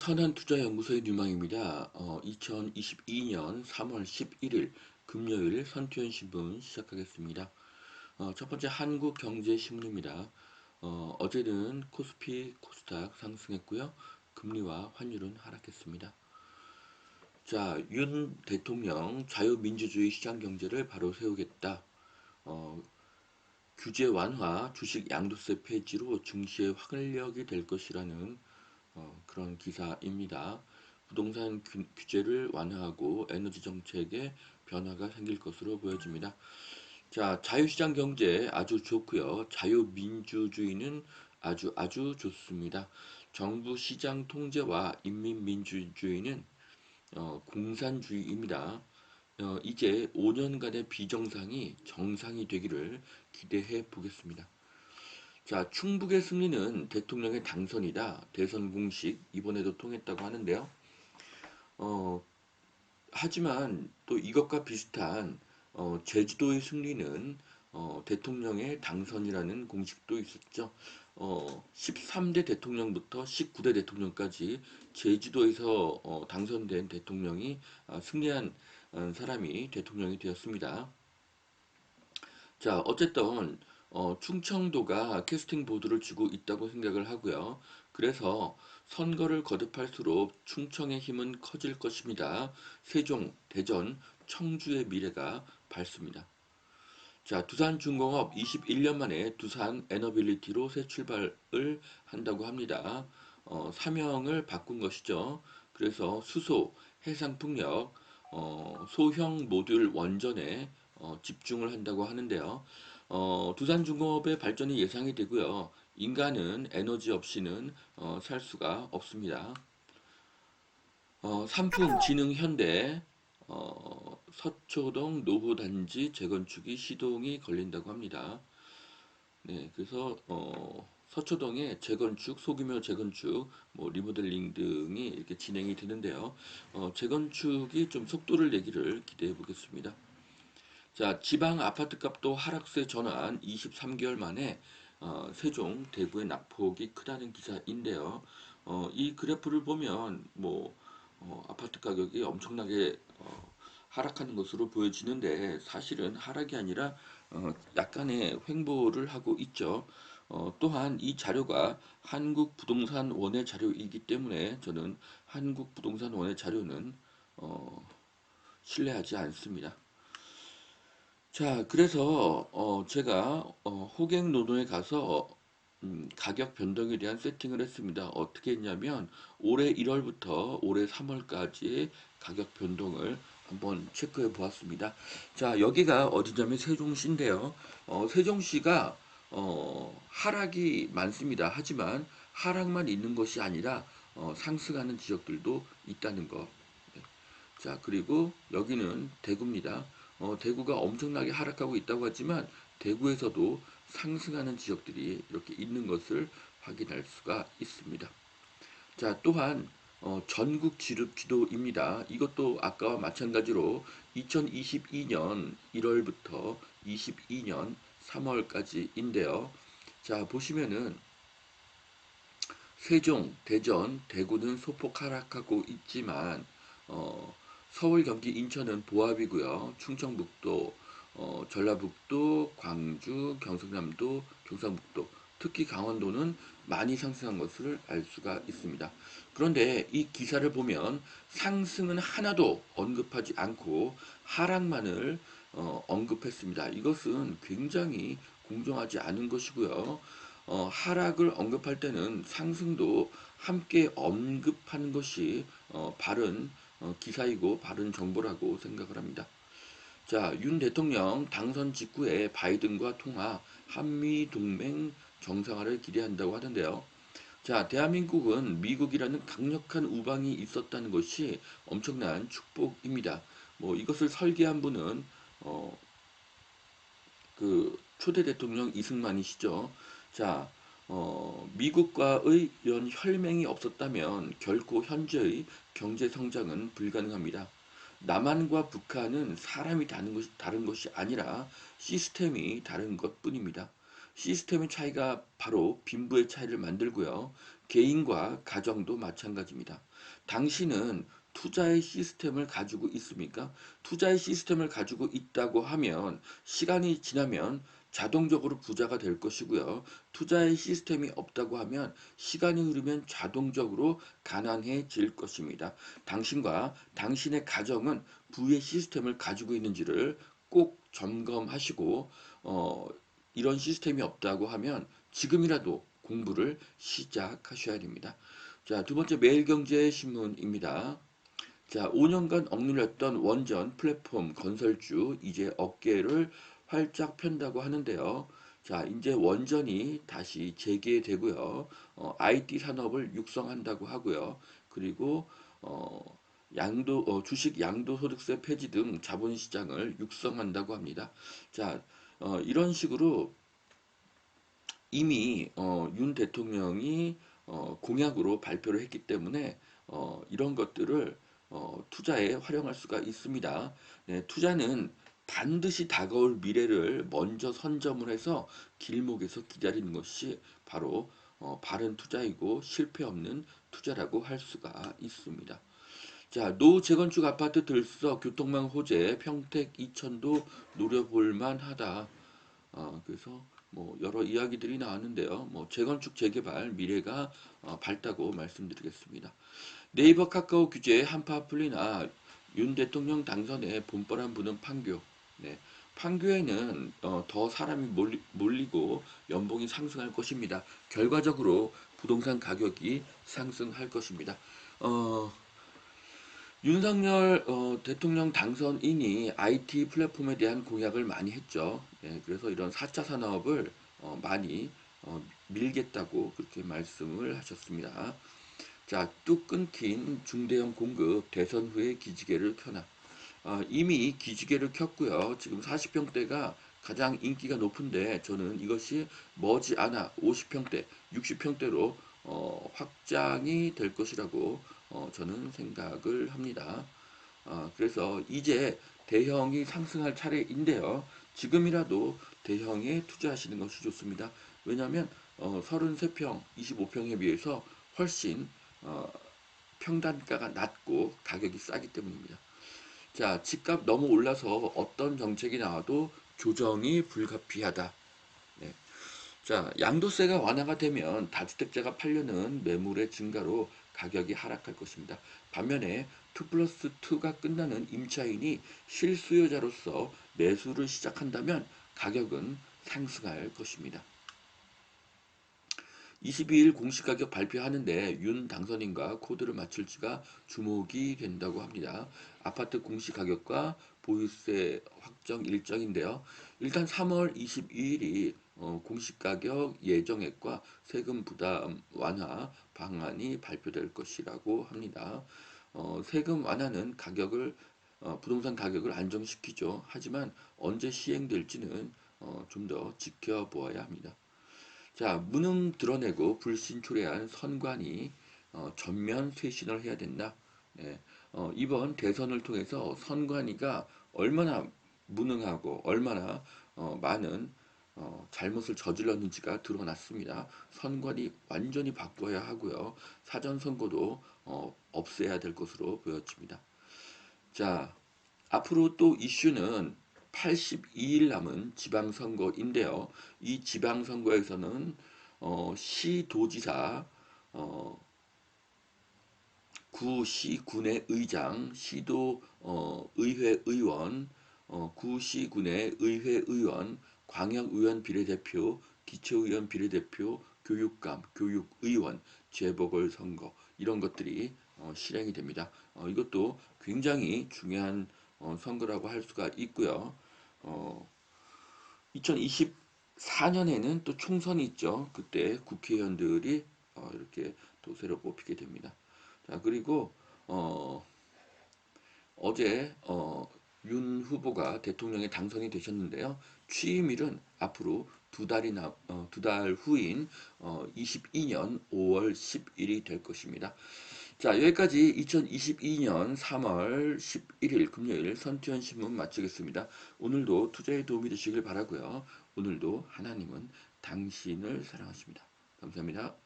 선한투자연구소의 뉴망입니다. 2022년 3월 11일 금요일 선투현 신문 시작하겠습니다. 첫 번째 한국경제신문입니다. 어제는 코스피, 코스닥 상승했고요. 금리와 환율은 하락했습니다. 자, 윤 대통령 자유민주주의 시장경제를 바로 세우겠다. 어, 규제 완화, 주식 양도세 폐지로 증시의 활력이 될 것이라는 그런 기사입니다. 부동산 규제를 완화하고 에너지 정책에 변화가 생길 것으로 보여집니다. 자, 자유시장 경제 아주 좋고요. 자유민주주의는 아주 좋습니다. 정부 시장 통제와 인민민주주의는 공산주의입니다. 이제 5년간의 비정상이 정상이 되기를 기대해 보겠습니다. 자, 충북의 승리는 대통령의 당선이다. 대선 공식 이번에도 통했다고 하는데요. 어, 하지만 또 이것과 비슷한 제주도의 승리는 대통령의 당선이라는 공식도 있었죠. 13대 대통령부터 19대 대통령까지 제주도에서 당선된 대통령이 승리한 사람이 대통령이 되었습니다. 자, 어쨌든 충청도가 캐스팅 보드를 쥐고 있다고 생각을 하고요. 그래서 선거를 거듭할수록 충청의 힘은 커질 것입니다. 세종, 대전, 청주의 미래가 밝습니다. 자, 두산중공업 21년 만에 두산 에너빌리티로 새 출발을 한다고 합니다. 사명을 바꾼 것이죠. 그래서 수소, 해상풍력, 소형 모듈 원전에 집중을 한다고 하는데요. 두산중공업의 발전이 예상이 되고요. 인간은 에너지 없이는 살 수가 없습니다. 삼풍진흥현대 서초동 노후단지 재건축이 시동이 걸린다고 합니다. 네, 그래서 서초동에 재건축, 소규모 재건축, 뭐 리모델링 등이 이렇게 진행이 되는데요. 재건축이 좀 속도를 내기를 기대해 보겠습니다. 자, 지방 아파트 값도 하락세 전환 23개월 만에 세종, 대구의 낙폭이 크다는 기사인데요. 이 그래프를 보면 뭐 아파트 가격이 엄청나게 하락하는 것으로 보여지는데 사실은 하락이 아니라 약간의 횡보를 하고 있죠. 또한 이 자료가 한국부동산원의 자료이기 때문에 저는 한국부동산원의 자료는 신뢰하지 않습니다. 자, 그래서 제가 호갱노동에 가서 가격 변동에 대한 세팅을 했습니다. 어떻게 했냐면 올해 1월부터 올해 3월까지 가격 변동을 한번 체크해 보았습니다. 자, 여기가 어디냐면 세종시인데요. 세종시가 하락이 많습니다. 하지만 하락만 있는 것이 아니라 상승하는 지역들도 있다는 것. 네. 자, 그리고 여기는 대구입니다. 대구가 엄청나게 하락하고 있다고 하지만 대구에서도 상승하는 지역들이 이렇게 있는 것을 확인할 수가 있습니다. 자, 또한 전국 지름 지도입니다. 이것도 아까와 마찬가지로 2022년 1월부터 22년 3월까지인데요. 자, 보시면은 세종, 대전, 대구는 소폭 하락하고 있지만 서울, 경기, 인천은 보합이고요. 충청북도, 전라북도, 광주, 경상남도, 경상북도, 특히 강원도는 많이 상승한 것을 알 수가 있습니다. 그런데 이 기사를 보면 상승은 하나도 언급하지 않고 하락만을 언급했습니다. 이것은 굉장히 공정하지 않은 것이고요. 하락을 언급할 때는 상승도 함께 언급하는 것이 바른 기사이고 바른 정보라고 생각을 합니다. 자, 윤 대통령 당선 직후에 바이든과 통화, 한미 동맹 정상화를 기대한다고 하던데요. 자, 대한민국은 미국이라는 강력한 우방이 있었다는 것이 엄청난 축복입니다. 뭐 이것을 설계한 분은 그 초대 대통령 이승만이시죠. 자, 미국과의 이런 혈맹이 없었다면 결코 현재의 경제 성장은 불가능합니다. 남한과 북한은 사람이 다른 것이 아니라 시스템이 다른 것 뿐입니다. 시스템의 차이가 바로 빈부의 차이를 만들고요. 개인과 가정도 마찬가지입니다. 당신은 투자의 시스템을 가지고 있습니까? 투자의 시스템을 가지고 있다고 하면 시간이 지나면 자동적으로 부자가 될 것이고요. 투자의 시스템이 없다고 하면 시간이 흐르면 자동적으로 가난해질 것입니다. 당신과 당신의 가정은 부의 시스템을 가지고 있는지를 꼭 점검하시고 이런 시스템이 없다고 하면 지금이라도 공부를 시작하셔야 됩니다. 자, 두 번째 매일경제신문입니다. 자, 5년간 억눌렸던 원전 플랫폼 건설주 이제 어깨를 활짝 편다고 하는데요. 자, 이제 원전이 다시 재개되고요. IT 산업을 육성한다고 하고요. 그리고 주식 양도소득세 폐지 등 자본시장을 육성한다고 합니다. 자, 이런 식으로 이미 윤 대통령이 공약으로 발표를 했기 때문에 이런 것들을 투자에 활용할 수가 있습니다. 네, 투자는 반드시 다가올 미래를 먼저 선점을 해서 길목에서 기다리는 것이 바로 바른 투자이고 실패 없는 투자라고 할 수가 있습니다. 자, 노재건축 아파트 들썩 교통망 호재 평택 이천도 노려볼 만하다. 그래서 뭐 여러 이야기들이 나왔는데요. 뭐 재건축 재개발 미래가 밝다고 말씀드리겠습니다. 네이버 카카오 규제 한파 풀리나 윤 대통령 당선에 봄바람 부는 판교. 네. 판교에는 더 사람이 몰리고 연봉이 상승할 것입니다. 결과적으로 부동산 가격이 상승할 것입니다. 어, 윤석열 대통령 당선인이 IT 플랫폼에 대한 공약을 많이 했죠. 예, 그래서 이런 4차 산업을 많이 밀겠다고 그렇게 말씀을 하셨습니다. 자, 뚝 끊긴 중대형 공급 대선 후에 기지개를 켜나. 이미 기지개를 켰고요. 지금 40평대가 가장 인기가 높은데 저는 이것이 머지않아 50평대, 60평대로 확장이 될 것이라고 저는 생각을 합니다. 그래서 이제 대형이 상승할 차례인데요. 지금이라도 대형에 투자하시는 것이 좋습니다. 왜냐하면 33평, 25평에 비해서 훨씬 어, 평단가가 낮고 가격이 싸기 때문입니다. 자, 집값 너무 올라서 어떤 정책이 나와도 조정이 불가피하다. 네. 자, 양도세가 완화가 되면 다주택자가 팔려는 매물의 증가로 가격이 하락할 것입니다. 반면에 2+2가 끝나는 임차인이 실수요자로서 매수를 시작한다면 가격은 상승할 것입니다. 22일 공시가격 발표하는데 윤 당선인과 코드를 맞출지가 주목이 된다고 합니다. 아파트 공시가격과 보유세 확정 일정인데요. 일단 3월 22일이 공시가격 예정액과 세금 부담 완화 방안이 발표될 것이라고 합니다. 세금 완화는 부동산 가격을 안정시키죠. 하지만 언제 시행될지는 좀 더 지켜보아야 합니다. 자, 무능 드러내고 불신 초래한 선관위 전면 쇄신을 해야 된다. 네, 이번 대선을 통해서 선관위가 얼마나 무능하고 얼마나 많은 잘못을 저질렀는지가 드러났습니다. 선관위 완전히 바꿔야 하고요. 사전선거도 없애야 될 것으로 보여집니다. 자, 앞으로 또 이슈는 82일 남은 지방선거인데요. 이 지방선거에서는 시도지사, 어, 구시군의 의장, 시도 의회 의원, 구시군의 의회 의원, 광역의원 비례대표, 기초의원 비례대표, 교육감, 교육의원, 재보궐선거 이런 것들이 실행이 됩니다. 이것도 굉장히 중요한 선거라고 할 수가 있고요. 2024년에는 또 총선이 있죠. 그때 국회의원들이 이렇게 또 새로 뽑히게 됩니다. 자, 그리고 어제 윤 후보가 대통령에 당선이 되셨는데요. 취임일은 앞으로 두 달 후인 22년 5월 10일이 될 것입니다. 자, 여기까지 2022년 3월 11일 금요일 선투현 신문 마치겠습니다. 오늘도 투자에 도움이 되시길 바라고요. 오늘도 하나님은 당신을 사랑하십니다. 감사합니다.